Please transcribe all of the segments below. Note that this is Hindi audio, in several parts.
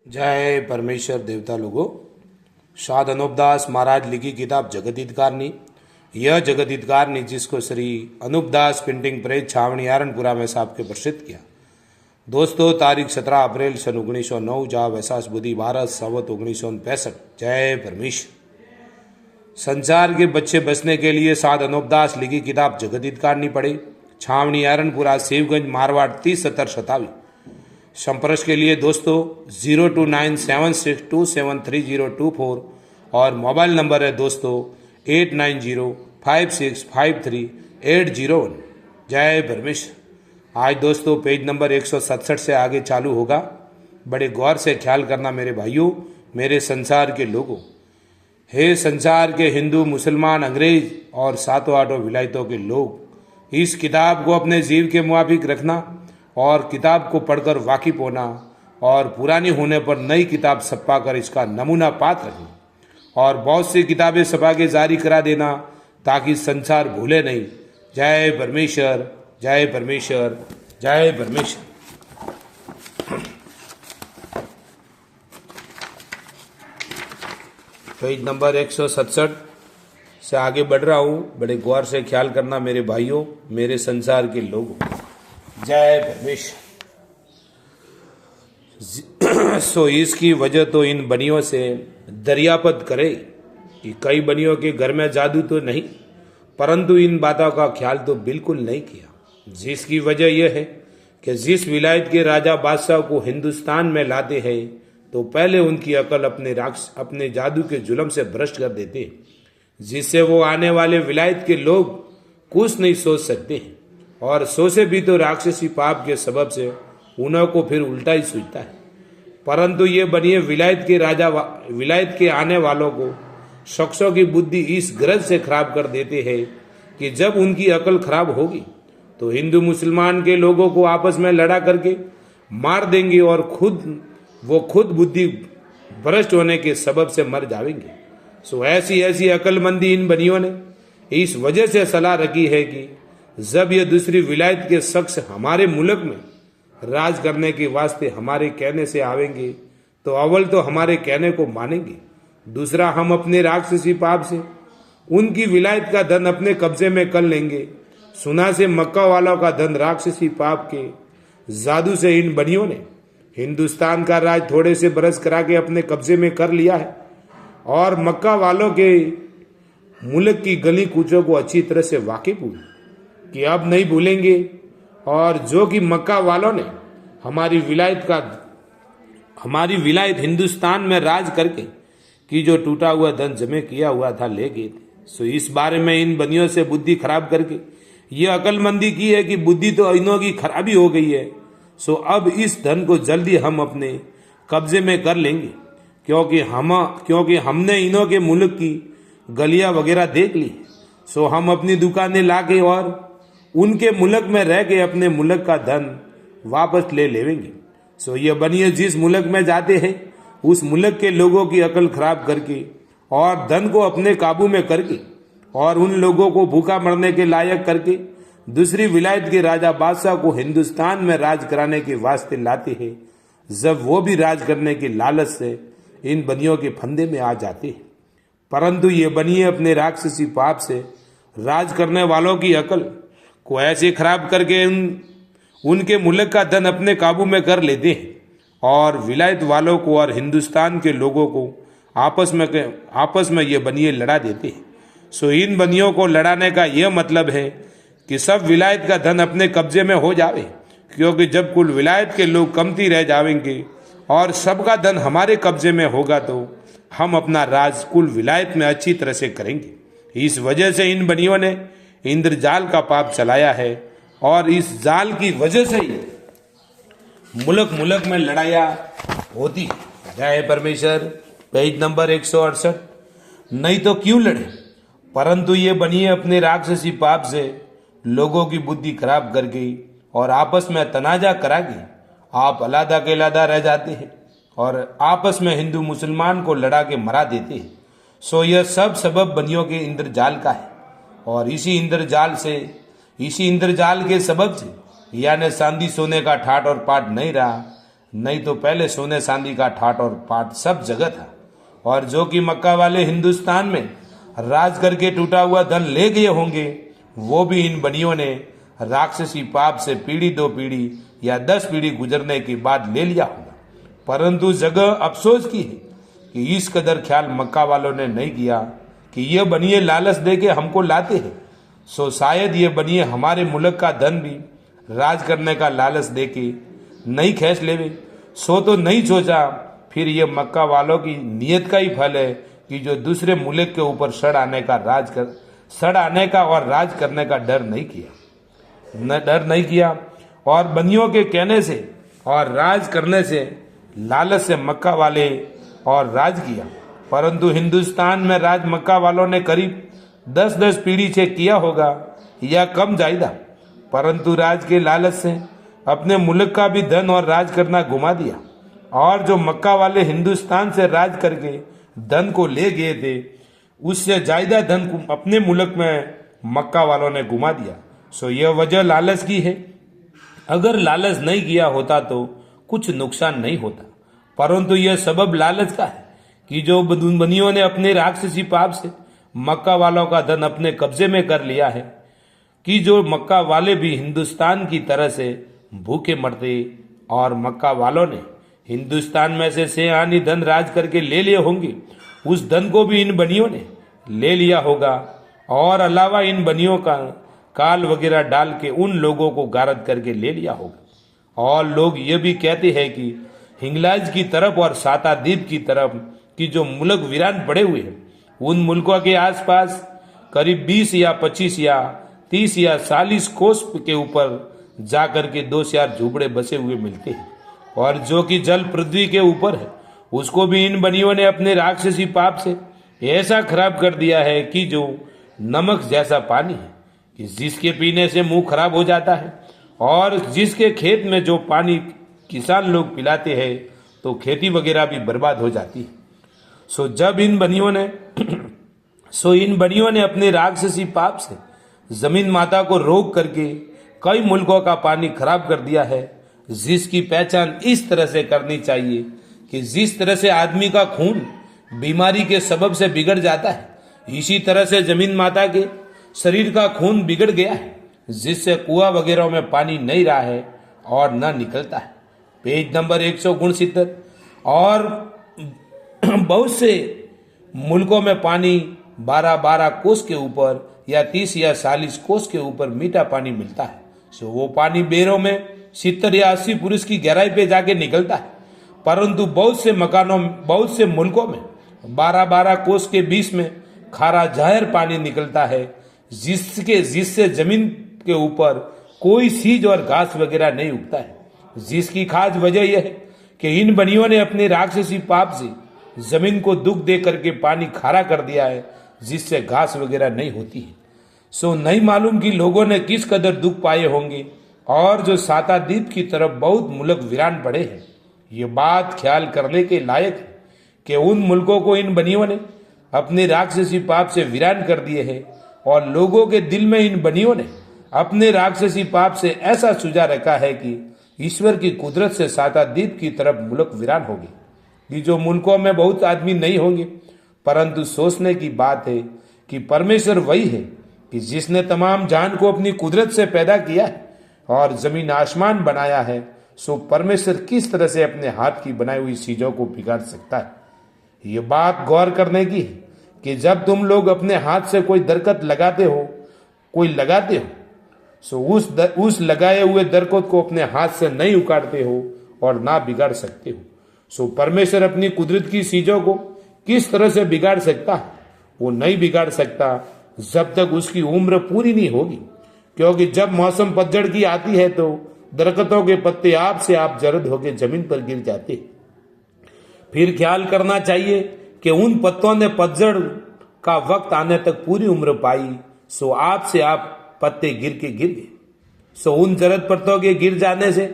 जय परमेश्वर देवता लोगों। शाद अनूपदास महाराज लिखी किताब जगत हितकारनी। यह जगत हितकारनी जिसको श्री अनूपदास प्रिंटिंग प्रेस छावनी आरणपुरा में साहब के प्रसिद्ध किया। दोस्तों, तारीख 17 अप्रैल सन 1909 जा वैसाख बुद्धि भारत संवत 1965। जय परमेश्वर। संसार के बच्चे बचने के लिए साध अनूपदास लिखी किताब जगत हितकारनी पढ़े। छावनी आरणपुरा शिवगंज मारवाड़ 307027। संपर्क के लिए दोस्तों 029762730024 और मोबाइल नंबर है दोस्तों 8905653801। जय परमेश्वर। आज दोस्तों पेज नंबर 167 से आगे चालू होगा। बड़े गौर से ख्याल करना मेरे भाइयों, मेरे संसार के लोगों। हे संसार के हिंदू, मुसलमान, अंग्रेज और सातों आठों विलायतों के लोग, इस किताब को अपने जीव के मुताबिक रखना और किताब को पढ़कर वाकिफ होना और पुरानी होने पर नई किताब छपा कर इसका नमूना पात्र रखना और बहुत सी किताबें छपा के जारी करा देना ताकि संसार भूले नहीं। जय परमेश्वर, जय परमेश्वर, जय परमेश्वर। पेज नंबर 167 से आगे बढ़ रहा हूँ। बड़े गौर से ख्याल करना मेरे भाइयों, मेरे संसार के लोगों। जय परमेश्वर। सो इसकी वजह तो इन बनियों से दरियापत करे कि कई बनियों के घर में जादू तो नहीं, परंतु इन बातों का ख्याल तो बिल्कुल नहीं किया। जिसकी वजह यह है कि जिस विलायत के राजा बादशाह को हिंदुस्तान में लाते हैं तो पहले उनकी अकल अपने जादू के जुल्म से भ्रष्ट कर देते, जिससे वो आने वाले विलायत के लोग कुछ नहीं सोच सकते हैं और सोचे भी तो राक्षसी पाप के सबब से उन्हों को फिर उल्टा ही सूझता है। परंतु ये बनिए विलायत के आने वालों को शख्सों की बुद्धि इस गरज से खराब कर देते हैं कि जब उनकी अकल खराब होगी तो हिंदू मुसलमान के लोगों को आपस में लड़ा करके मार देंगे और खुद बुद्धि भ्रष्ट होने के सबब से मर जाएंगे। सो ऐसी अकलमंदी इन बनियों ने इस वजह से सलाह रखी है कि जब ये दूसरी विलायत के शख्स हमारे मुल्क में राज करने के वास्ते हमारे कहने से आवेंगे तो अव्वल तो हमारे कहने को मानेंगे, दूसरा हम अपने राक्षसी पाप से उनकी विलायत का धन अपने कब्जे में कर लेंगे। सुना से मक्का वालों का धन राक्षसी पाप के जादू से इन बनियों ने हिंदुस्तान का राज थोड़े से बरस करा के अपने कब्जे में कर लिया है और मक्का वालों के मुल्क की गली कूचों को अच्छी तरह से वाकिफ हुए कि अब नहीं भूलेंगे। और जो कि मक्का वालों ने हमारी विलायत हिंदुस्तान में राज करके कि जो टूटा हुआ धन जमे किया हुआ था ले गए थे। सो इस बारे में इन बनियों से बुद्धि खराब करके ये अकलमंदी की है कि बुद्धि तो इनों की खराबी हो गई है। सो अब इस धन को जल्दी हम अपने कब्जे में कर लेंगे क्योंकि हमने इनों के मुल्क की गलियां वगैरह देख ली। सो हम अपनी दुकानें लाके और उनके मुल्क में रह के अपने मुल्क का धन वापस ले लेंगे। सो ये बनिए जिस मुल्क में जाते हैं उस मुल्क के लोगों की अकल खराब करके और धन को अपने काबू में करके और उन लोगों को भूखा मरने के लायक करके दूसरी विलायत के राजा बादशाह को हिंदुस्तान में राज कराने के वास्ते लाते हैं। जब वो भी राज करने के लालच से इन बनियों के फंदे में आ जाते हैं, परंतु ये बनिए अपने राक्षसी पाप से राज करने वालों की अकल को ऐसे खराब करके उनके मुल्क का धन अपने काबू में कर लेते हैं और विलायत वालों को और हिंदुस्तान के लोगों को आपस में ये बनिए लड़ा देते हैं। सो इन बनियों को लड़ाने का यह मतलब है कि सब विलायत का धन अपने कब्जे में हो जावे, क्योंकि जब कुल विलायत के लोग कमती रह जाएंगे और सबका धन हमारे कब्जे में होगा तो हम अपना राज कुल विलायत में अच्छी तरह से करेंगे। इस वजह से इन बनियों ने इंद्रजाल का पाप चलाया है और इस जाल की वजह से ही मुल्क में लड़ाइयाँ होती है। जय परमेश्वर। Page number 168। नहीं तो क्यों लड़े, परंतु ये बनिए अपने राक्षसी पाप से लोगों की बुद्धि खराब कर गई और आपस में तनाजा करा गई। आप अलादा के अलादा रह जाते हैं और आपस में हिंदू मुसलमान को लड़ा के मरा देते हैं। सो यह सब सबब बनियों के इंद्रजाल का है और इसी इंद्रजाल के सबब से यानी चांदी सोने का ठाट और पाट नहीं रहा, नहीं तो पहले सोने चांदी का ठाट और पाट सब जगह था। और जो कि मक्का वाले हिंदुस्तान में राज करके टूटा हुआ धन ले गए होंगे, वो भी इन बनियों ने राक्षसी पाप से पीढ़ी 2 पीढ़ी या 10 पीढ़ी गुजरने के बाद ले लिया होगा। परंतु जगह अफसोस की है कि इस कदर ख्याल मक्का वालों ने नहीं किया कि ये बनिए लालच दे के हमको लाते हैं, सो शायद ये बनिए हमारे मुल्क का धन भी राज करने का लालच दे के नहीं खींच लेवे। सो तो नहीं सोचा, फिर ये मक्का वालों की नीयत का ही फल है कि जो दूसरे मुल्क के ऊपर सड़ आने का और राज करने का डर नहीं किया और बनियों के कहने से और राज करने से लालच से मक्का वाले और राज किया। परंतु हिंदुस्तान में राज मक्का वालों ने करीब 10-10 पीढ़ी से किया होगा या कम ज्यादा, परंतु राज के लालच से अपने मुल्क का भी धन और राज करना घुमा दिया। और जो मक्का वाले हिंदुस्तान से राज करके धन को ले गए थे, उससे ज्यादा धन को अपने मुल्क में मक्का वालों ने घुमा दिया। सो यह वजह लालच की है। अगर लालच नहीं किया होता तो कुछ नुकसान नहीं होता, परंतु यह सबब लालच का है कि जो बनियों ने अपने राक्षसी पाप से मक्का वालों का धन अपने कब्जे में कर लिया है कि जो मक्का वाले भी हिंदुस्तान की तरह से भूखे मरते और मक्का वालों ने हिंदुस्तान में से सेहानी धन राज करके ले लिए होंगे, उस धन को भी इन बनियों ने ले लिया होगा। और अलावा इन बनियों का काल वगैरह डाल के उन लोगों को गारद करके ले लिया होगा। और लोग ये भी कहते हैं कि हिंगलाज की तरफ और सातादीप की तरफ की जो मुल्क वीरान पड़े हुए हैं, उन मुल्कों के आसपास करीब 20 या 25 या 30 या 40 कोस के ऊपर जाकर के 2-4 झूपड़े बसे हुए मिलते हैं। और जो कि जल पृथ्वी के ऊपर है, उसको भी इन बनियों ने अपने राक्षसी पाप से ऐसा खराब कर दिया है कि जो नमक जैसा पानी है कि जिसके पीने से मुंह खराब हो जाता है, और जिसके खेत में जो पानी किसान लोग पिलाते हैं तो खेती वगैरह भी बर्बाद हो जाती है। सो इन बनियों ने अपने राक्षसी पाप से जमीन माता को रोक करके कई मुल्कों का पानी खराब कर दिया है, जिसकी पहचान इस तरह से करनी चाहिए कि जिस तरह से आदमी का खून बीमारी के सबब से बिगड़ जाता है, इसी तरह से जमीन माता के शरीर का खून बिगड़ गया है, जिससे कुआं वगैरह में पानी नहीं रहा है और न निकलता है। Page number 169। और बहुत से मुल्कों में पानी 12-12 कोस के ऊपर या 30 या 40 कोस के ऊपर मीठा पानी मिलता है। सो वो पानी बेरों में 70 या 80 पुरुष की गहराई पे जाके निकलता है। परंतु बहुत से मुल्कों में 12-12 कोस के बीच में खारा जहर पानी निकलता है, जिससे जमीन के ऊपर कोई सीज और घास वगैरह नहीं उगता है। जिसकी खास वजह यह है कि इन बनियों ने अपने राक्षसी पाप से जमीन को दुख दे करके पानी खारा कर दिया है, जिससे घास वगैरह नहीं होती है। सो नहीं मालूम कि लोगों ने किस कदर दुख पाए होंगे। और जो सातादीप की तरफ बहुत मुल्क वीरान पड़े हैं, ये बात ख्याल करने के लायक है कि उन मुल्कों को इन बनियों ने अपने राक्षसी पाप से वीरान कर दिए हैं। और लोगों के दिल में इन बनियों ने अपने राक्षसी पाप से ऐसा सुझा रखा है कि ईश्वर की कुदरत से सातादीप की तरफ मुल्क वीरान होंगे। ये जो मुल्कों में बहुत आदमी नहीं होंगे, परंतु सोचने की बात है कि परमेश्वर वही है कि जिसने तमाम जान को अपनी कुदरत से पैदा किया है और जमीन आसमान बनाया है। सो परमेश्वर किस तरह से अपने हाथ की बनाई हुई चीजों को बिगाड़ सकता है। ये बात गौर करने की है कि जब तुम लोग अपने हाथ से कोई दरकत लगाते हो, सो उस लगाए हुए दरकत को अपने हाथ से नहीं उखाड़ते हो और ना बिगाड़ सकते हो। सो परमेश्वर अपनी कुदरत की चीजों को किस तरह से बिगाड़ सकता है? वो नहीं बिगाड़ सकता जब तक उसकी उम्र पूरी नहीं होगी, क्योंकि जब मौसम पतझड़ की आती है तो दरख्तों के पत्ते आप से आप जर्द होकर जमीन पर गिर जाते। फिर ख्याल करना चाहिए कि उन पत्तों ने पतझड़ का वक्त आने तक पूरी उम्र पाई। सो आप से आप पत्ते गिर गए। सो उन जरद पत्तों के गिर जाने से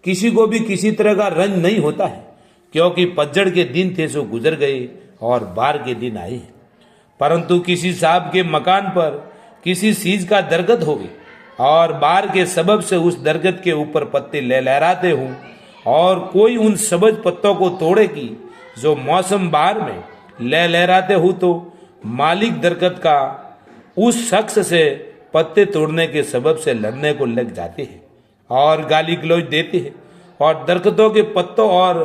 किसी को भी किसी तरह का रंज नहीं होता है, क्योंकि पतझड़ के दिन थे सो गुजर गए और बाढ़ के दिन आए। परंतु किसी साहब के मकान पर किसी चीज का दरगत हो गई और बाढ़ के सबब से उस दरगत के ऊपर पत्ते लहराते हों और कोई उन सबज पत्तों को तोड़े की जो मौसम बहार में लहराते हो, तो मालिक दरख्त का उस शख्स से पत्ते तोड़ने के सबब से लड़ने को लग जाते हैं और गाली गलौज देते हैं और दरख्तों के पत्तों और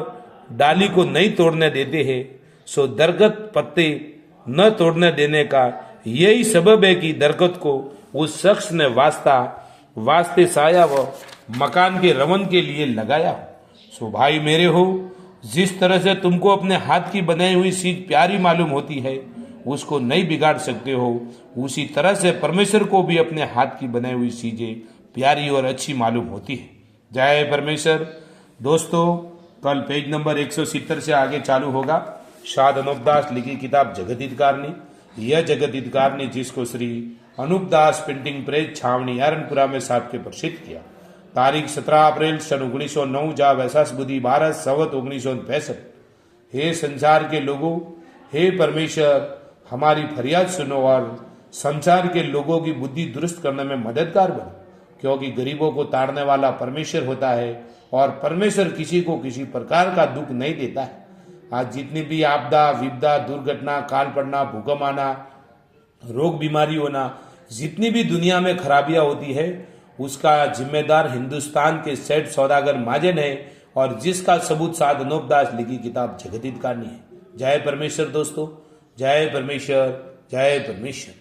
डाली को नहीं तोड़ने देते हैं। सो दरख्त पत्ते न तोड़ने देने का यही सबब है कि दरख्त को उस शख्स ने वास्ते साया व मकान के रवन के लिए लगाया। सो भाई मेरे हो, जिस तरह से तुमको अपने हाथ की बनाई हुई चीज प्यारी मालूम होती है, उसको नहीं बिगाड़ सकते हो, उसी तरह से परमेश्वर को भी अपने हाथ की बनाई हुई चीजें प्यारी और अच्छी मालूम होती है। जय परमेश्वर। दोस्तों, कल पेज नंबर 170 से आगे चालू होगा शाद अनूपदास लिखी किताब जगत हितकारनी। यह जगत हितकारनी जिसको श्री अनूपदास प्रिंटिंग प्रेस छावनी एरनपुरा में साथ के प्रसिद्ध किया। तारीख 17 अप्रैल सन 1909 जा वैसाख बुद्धि 12 संवत 1965। हे संसार के लोगों, हे परमेश्वर, हमारी फरियाद सुनो और संसार के लोगों की बुद्धि दुरुस्त करने में मददगार बनो, क्योंकि गरीबों को ताड़ने वाला परमेश्वर होता है और परमेश्वर किसी को किसी प्रकार का दुख नहीं देता है। आज जितनी भी आपदा, विपदा, दुर्घटना, काल पड़ना, भूकंप आना, रोग बीमारी होना, जितनी भी दुनिया में खराबियां होती है, उसका जिम्मेदार हिंदुस्तान के सेठ सौदागर महाजन है और जिसका सबूत साध अनूपदास लिखी किताब जगत हितकारनी है। जय परमेश्वर दोस्तों, जय परमेश्वर, जय परमेश्वर।